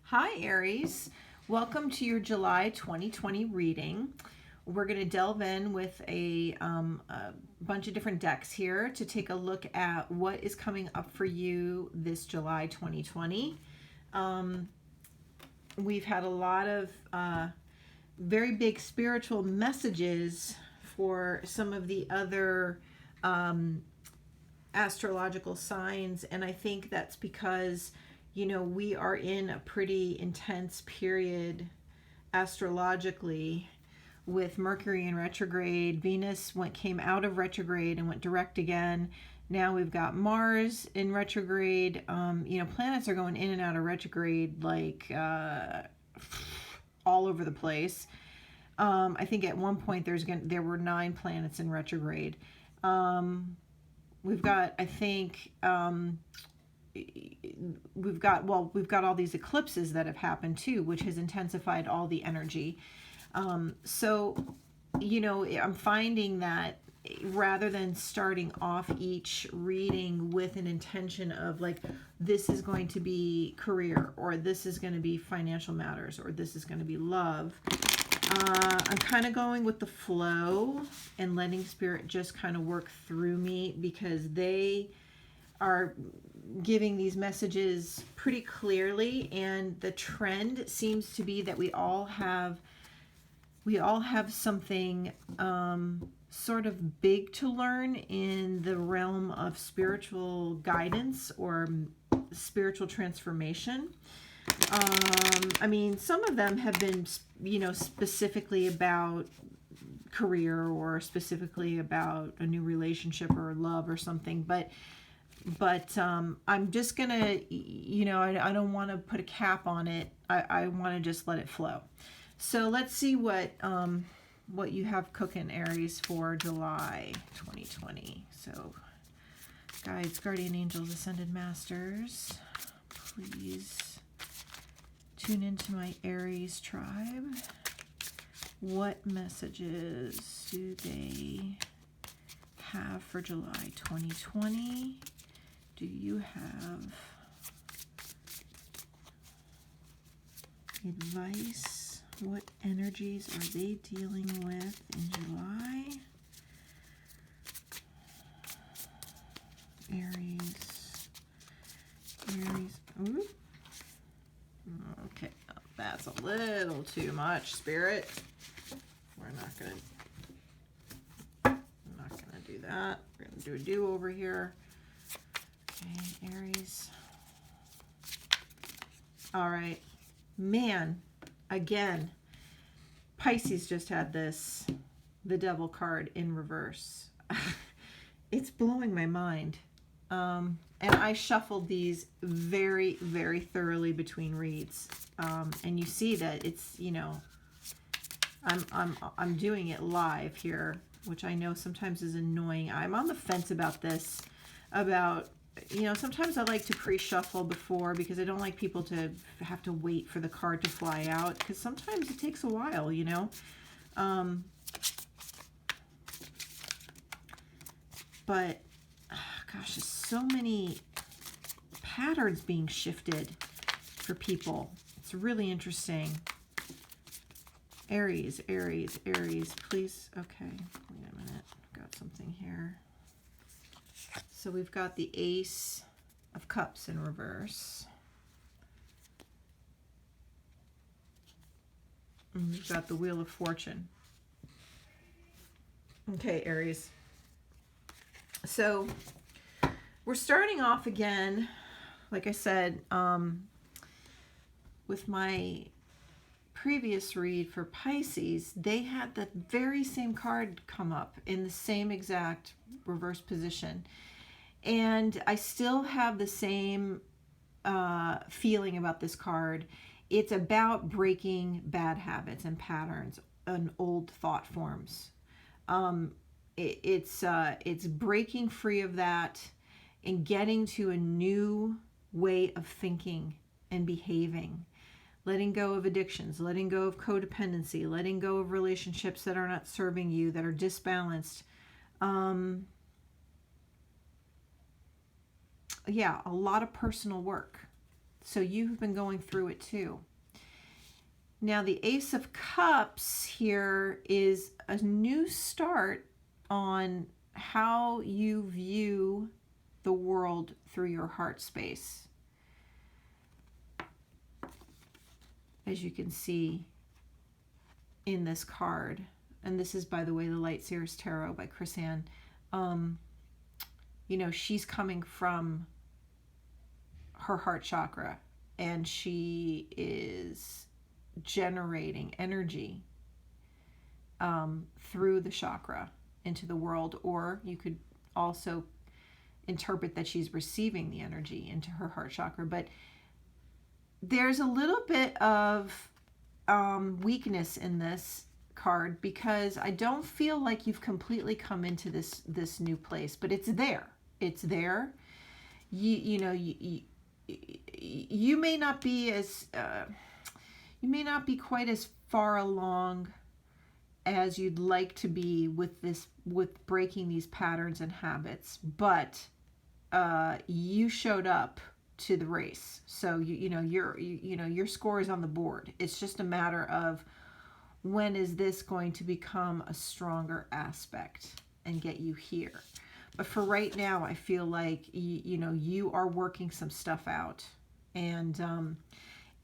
Hi, Aries. Welcome to your July 2020 reading. We're going to delve in with a bunch of different decks here to take a look at what is coming up for you this July 2020. We've had a lot of very big spiritual messages for some of the other astrological signs, and I think that's because we are in a pretty intense period astrologically with Mercury in retrograde. Venus came out of retrograde and went direct again. Now we've got Mars in retrograde. Planets are going in and out of retrograde like all over the place. I think at one point there were 9 planets in retrograde. We've got, I think, we've got all these eclipses that have happened too, which has intensified all the energy. So I'm finding that rather than starting off each reading with an intention of like, this is going to be career, or this is going to be financial matters, or this is going to be love, I'm kind of going with the flow and letting spirit just kind of work through me, because they are giving these messages pretty clearly, and the trend seems to be that we all have something sort of big to learn in the realm of spiritual guidance or spiritual transformation. Some of them have been specifically about career, or specifically about a new relationship or love or something, but I'm just gonna, I don't want to put a cap on it. I want to just let it flow. So let's see what you have cooking, Aries, for July 2020. So guides, guardian angels, ascended masters, please tune into my Aries tribe. What messages do they have for July 2020? Do you have advice? What energies are they dealing with in July? Aries. Ooh. Okay, that's a little too much, Spirit. I'm not gonna do that. We're gonna do a do-over here. Okay, Aries. All right, man, again, Pisces just had the Devil card in reverse. It's blowing my mind. And I shuffled these very, very thoroughly between reads. And you see that it's, I'm doing it live here, which I know sometimes is annoying. I'm on the fence about this, sometimes I like to pre-shuffle before, because I don't like people to have to wait for the card to fly out, because sometimes it takes a while, but gosh, there's so many patterns being shifted for people. It's really interesting. Aries, Aries, Aries, please. Okay, wait a minute. Got something here. So we've got the Ace of Cups in reverse. And we've got the Wheel of Fortune. Okay, Aries. So we're starting off again, like I said, with my previous read for Pisces. They had the very same card come up in the same exact reverse position. And I still have the same feeling about this card. It's about breaking bad habits and patterns and old thought forms. It's breaking free of that and getting to a new way of thinking and behaving. Letting go of addictions, letting go of codependency, letting go of relationships that are not serving you, that are disbalanced. Yeah, a lot of personal work. So you've been going through it too. Now the Ace of Cups here is a new start on how you view the world through your heart space. As you can see in this card, and this is, by the way, the Light Seers Tarot by Chris Ann. You know, she's coming from her heart chakra, and she is generating energy through the chakra into the world, or you could also interpret that she's receiving the energy into her heart chakra. But there's a little bit of weakness in this card, because I don't feel like you've completely come into this new place, but it's there. It's there. You know, you may not be as you may not be quite as far along as you'd like to be with breaking these patterns and habits, but you showed up to the race. So your score is on the board. It's just a matter of, when is this going to become a stronger aspect and get you here? But for right now, I feel like you are working some stuff out, and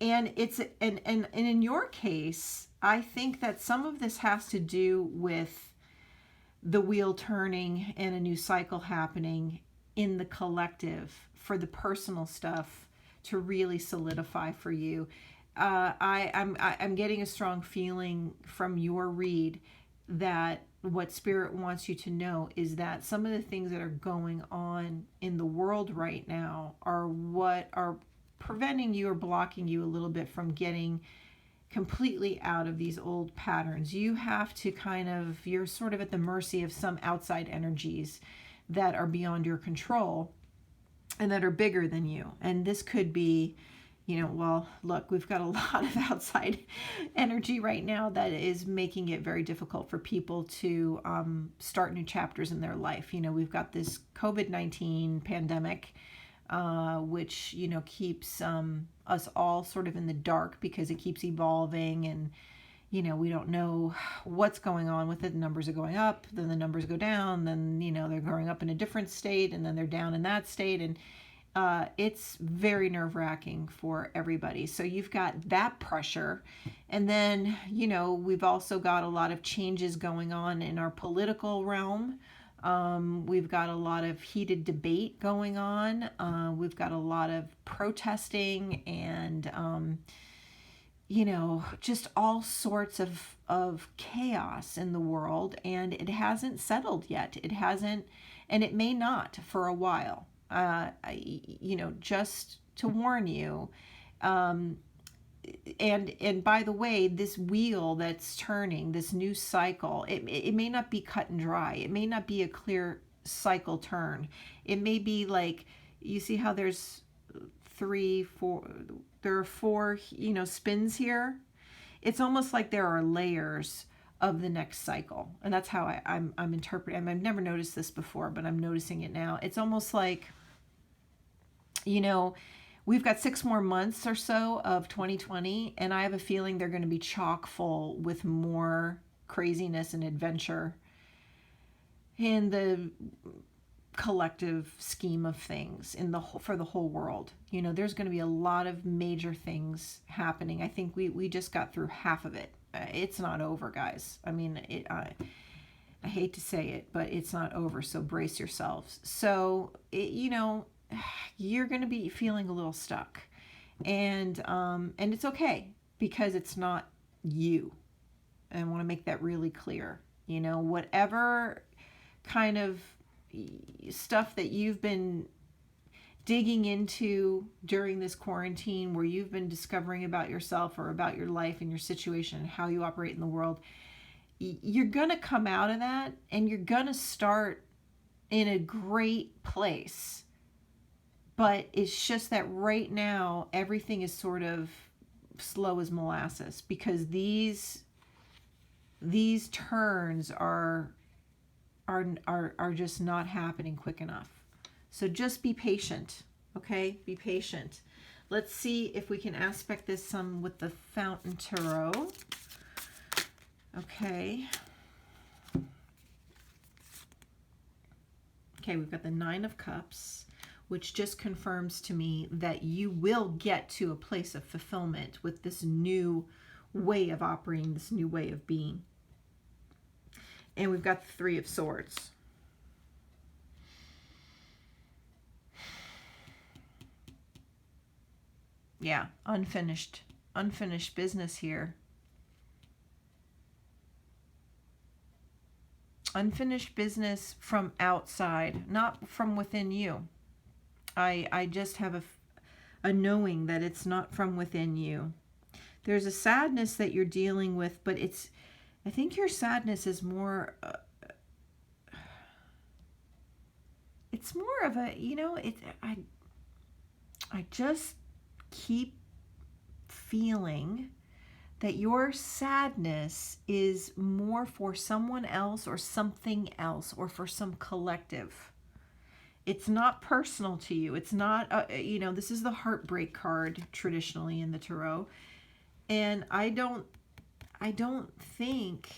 it's and in your case, I think that some of this has to do with the wheel turning and a new cycle happening in the collective for the personal stuff to really solidify for you. I'm getting a strong feeling from your read that what Spirit wants you to know is that some of the things that are going on in the world right now are what are preventing you or blocking you a little bit from getting completely out of these old patterns. You have to you're sort of at the mercy of some outside energies that are beyond your control and that are bigger than you. And this could be, well, look, we've got a lot of outside energy right now that is making it very difficult for people to start new chapters in their life. We've got this COVID-19 pandemic, which, keeps us all sort of in the dark because it keeps evolving, and, we don't know what's going on with it. The numbers are going up, then the numbers go down, then, they're going up in a different state, and then they're down in that state. And it's very nerve-wracking for everybody. So you've got that pressure. And then, we've also got a lot of changes going on in our political realm. We've got a lot of heated debate going on. We've got a lot of protesting and, just all sorts of chaos in the world. And it hasn't settled yet. It hasn't, and it may not for a while. Just to warn you. And by the way, this wheel that's turning, this new cycle, it may not be cut and dry. It may not be a clear cycle turn. It may be like, you see how there's there are four, spins here. It's almost like there are layers of the next cycle. And that's how I'm interpreting. I've never noticed this before, but I'm noticing it now. It's almost like, we've got 6 more months or so of 2020, and I have a feeling they're going to be chock full with more craziness and adventure in the collective scheme of things for the whole world. There's going to be a lot of major things happening. I think we just got through half of it. It's not over, guys. I mean, I hate to say it, but it's not over. So brace yourselves. So, you're going to be feeling a little stuck, and it's okay, because it's not you. And I want to make that really clear. Whatever kind of stuff that you've been digging into during this quarantine, where you've been discovering about yourself or about your life and your situation and how you operate in the world, you're going to come out of that, and you're going to start in a great place. But it's just that right now, everything is sort of slow as molasses, because these turns are just not happening quick enough. So just be patient, okay? Be patient. Let's see if we can aspect this some with the Fountain Tarot. Okay. Okay, we've got the Nine of Cups, which just confirms to me that you will get to a place of fulfillment with this new way of operating, this new way of being. And we've got the Three of Swords. Yeah, unfinished business here. Unfinished business from outside, not from within you. I just have a knowing that it's not from within you. There's a sadness that you're dealing with, but I think your sadness is more, it's more of a, I just keep feeling that your sadness is more for someone else or something else or for some collective. It's not personal to you. It's not, this is the heartbreak card traditionally in the tarot. And I don't think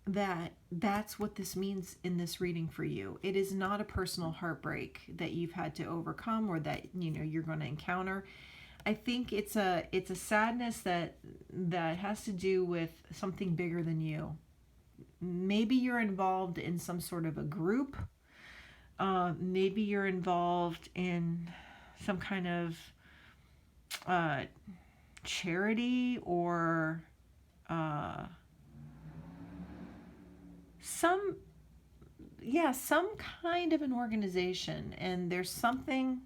that that's what this means in this reading for you. It is not a personal heartbreak that you've had to overcome or that, you're going to encounter. I think it's a sadness that has to do with something bigger than you. Maybe you're involved in some sort of a group. Maybe you're involved in some kind of charity or some kind of an organization, and there's something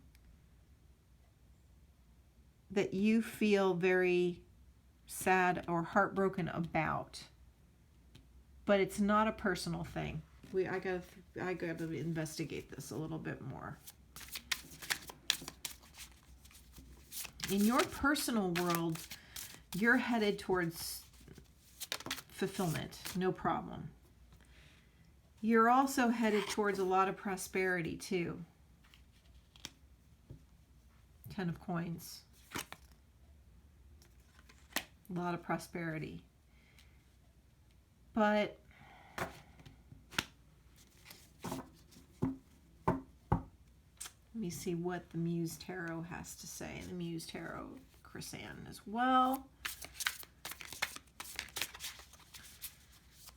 that you feel very sad or heartbroken about, but it's not a personal thing. I gotta investigate this a little bit more. In your personal world, you're headed towards fulfillment, no problem. You're also headed towards a lot of prosperity too. Ten of Coins. A lot of prosperity. But let me see what the Muse Tarot has to say. The Muse Tarot, Chris Ann as well.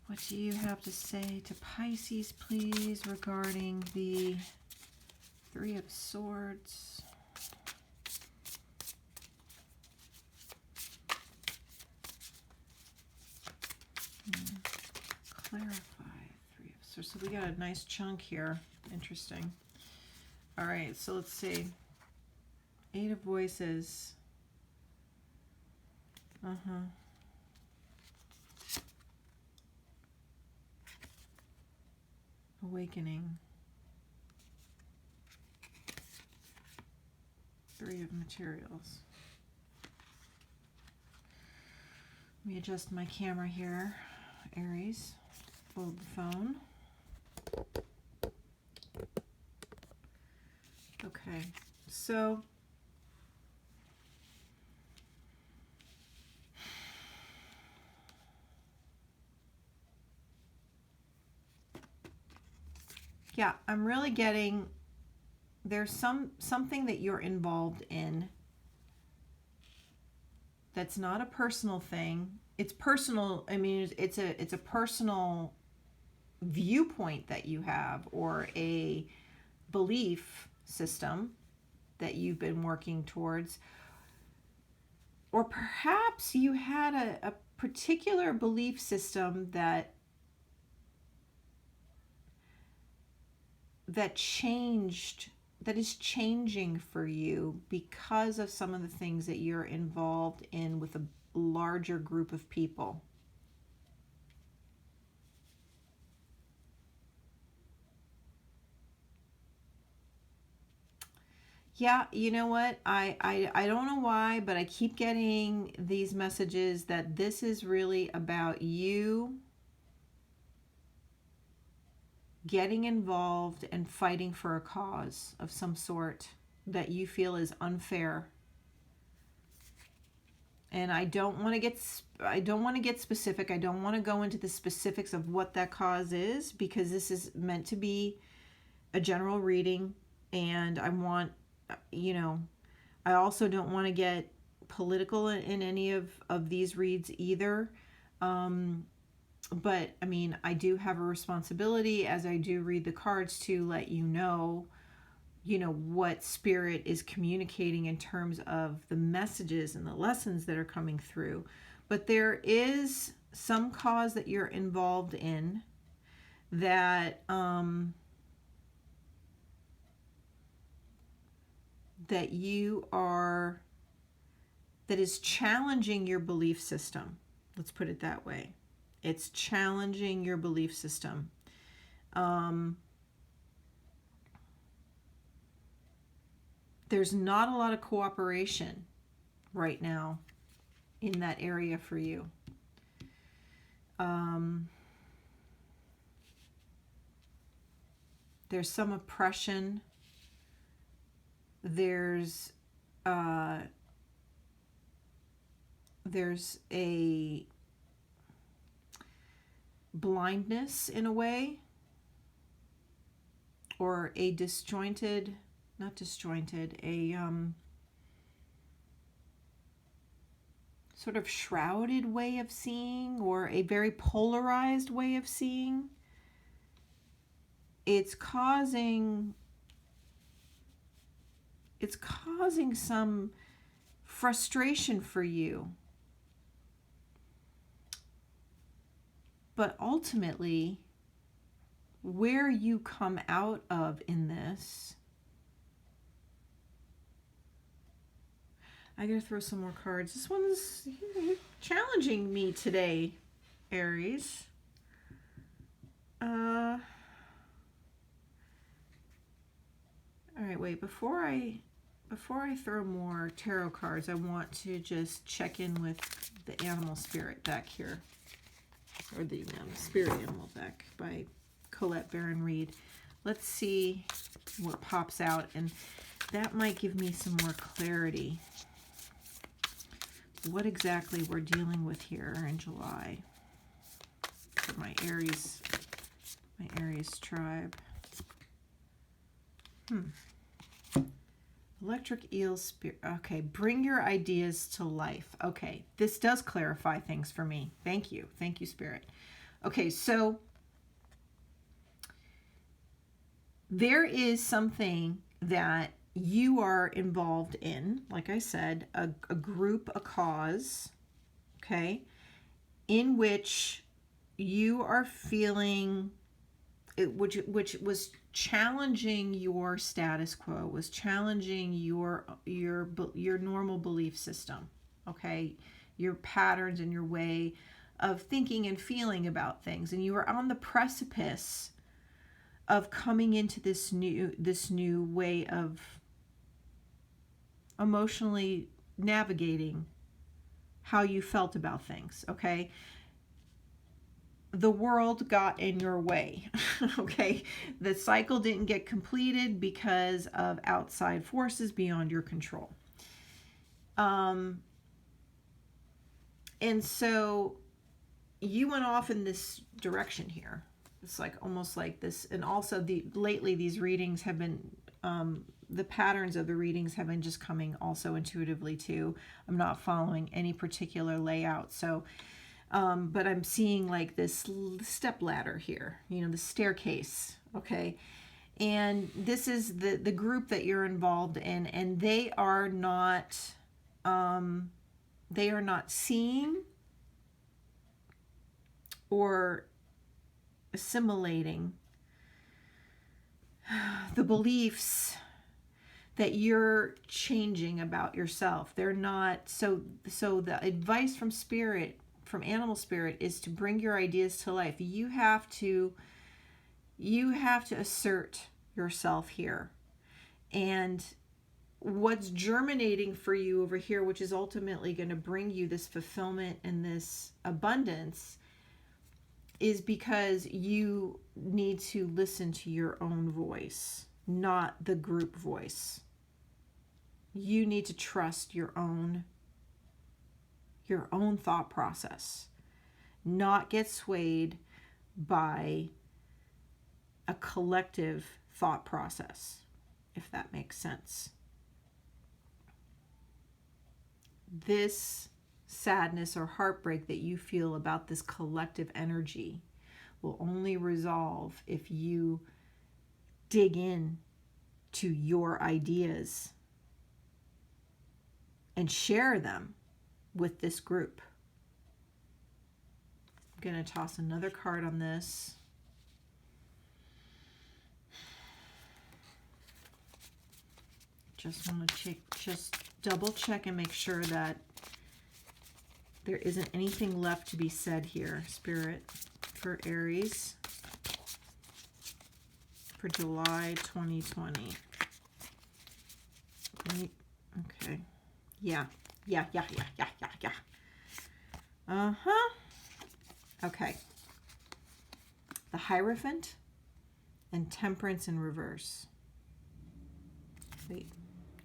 What do you have to say to Pisces, please, regarding the Three of Swords? Clarify Three of Swords. So we got a nice chunk here. Interesting. All right, so let's see. Eight of Voices. Awakening. Three of Materials. Let me adjust my camera here. Aries, fold the phone. Okay, so yeah, I'm really getting there's something that you're involved in that's not a personal thing. It's personal. I mean, it's a personal viewpoint that you have or a belief system that you've been working towards. Or perhaps you had a particular belief system that changed, that is changing for you because of some of the things that you're involved in with a larger group of people. Yeah, you know what? I don't know why, but I keep getting these messages that this is really about you getting involved and fighting for a cause of some sort that you feel is unfair. And I don't want to get specific. I don't want to go into the specifics of what that cause is, because this is meant to be a general reading, and I want, I also don't want to get political in any of these reads either. But I mean, I do have a responsibility as I do read the cards to let you know what spirit is communicating in terms of the messages and the lessons that are coming through. But there is some cause that you're involved in that that is challenging your belief system. Let's put it that way. It's challenging your belief system. There's not a lot of cooperation right now in that area for you. There's some oppression. There's a blindness in a way, or a sort of shrouded way of seeing, or a very polarized way of seeing. It's causing some frustration for you. But ultimately, where you come out of in this, I gotta throw some more cards. This one's challenging me today, Aries. All right, wait, before I throw more tarot cards, I want to just check in with the animal spirit deck here, or the spirit animal deck by Colette Baron Reed. Let's see what pops out, and that might give me some more clarity. What exactly we're dealing with here in July for my Aries tribe. Electric eel spirit. Okay, bring your ideas to life. Okay, this does clarify things for me. Thank you, spirit. Okay, so there is something that you are involved in, like I said, a group, a cause, okay, in which you are feeling, which was challenging your status quo, was challenging your normal belief system, okay, your patterns and your way of thinking and feeling about things, and you are on the precipice of coming into this new way of emotionally navigating how you felt about things, okay? The world got in your way, okay? The cycle didn't get completed because of outside forces beyond your control. And so you went off in this direction here. It's like almost like this, and also lately these readings have been, the patterns of the readings have been just coming also intuitively too. I'm not following any particular layout, so but I'm seeing like this step ladder here, the staircase, okay? And this is the group that you're involved in, and they are not seeing or assimilating the beliefs that you're changing about yourself. They're not, so the advice from spirit, from animal spirit, is to bring your ideas to life. You have to assert yourself here. And what's germinating for you over here, which is ultimately going to bring you this fulfillment and this abundance, is because you need to listen to your own voice, not the group voice. You need to trust your own your own thought process, not get swayed by a collective thought process, if that makes sense. This sadness or heartbreak that you feel about this collective energy will only resolve if you dig in to your ideas and share them with this group. I'm going to toss another card on this. Just want to check, just double check and make sure that there isn't anything left to be said here, Spirit, for Aries for July 2020. Okay. Yeah. Okay. The Hierophant and Temperance in reverse. Wait.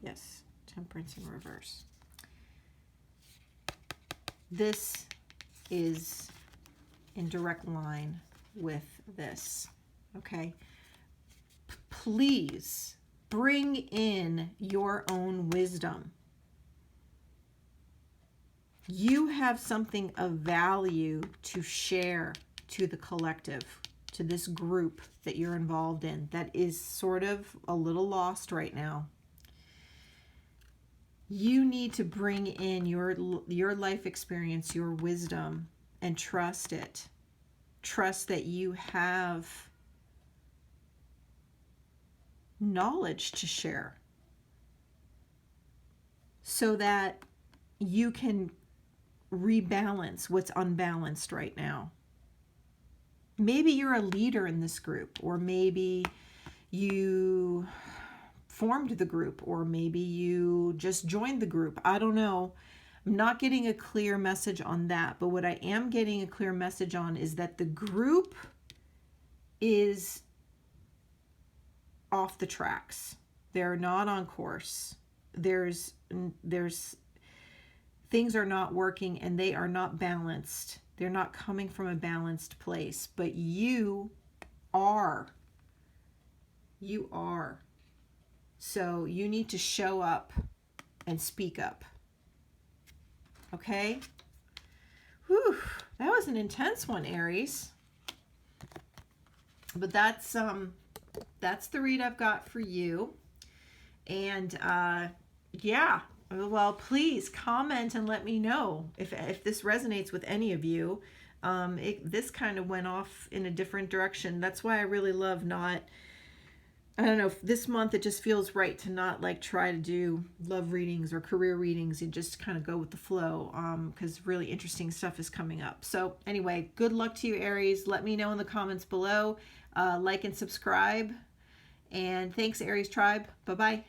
Yes. Temperance in reverse. This is in direct line with this. Okay. Please bring in your own wisdom. You have something of value to share to the collective, to this group that you're involved in that is sort of a little lost right now. You need to bring in your life experience, your wisdom, and trust it. Trust that you have knowledge to share so that you can rebalance what's unbalanced right now. Maybe you're a leader in this group, or maybe you formed the group, or maybe you just joined the group. I don't know. I'm not getting a clear message on that, but what I am getting a clear message on is that the group is off the tracks. They're not on course. There's things are not working and they are not balanced. They're not coming from a balanced place, but you are. You are. So you need to show up and speak up. Okay? Whew, that was an intense one, Aries. But that's the read I've got for you. And yeah, well, please comment and let me know if this resonates with any of you. This kind of went off in a different direction. That's why I really love I don't know, this month it just feels right to not like try to do love readings or career readings and just kind of go with the flow, because really interesting stuff is coming up. So anyway, good luck to you, Aries. Let me know in the comments below. Like and subscribe. And thanks, Aries Tribe. Bye-bye.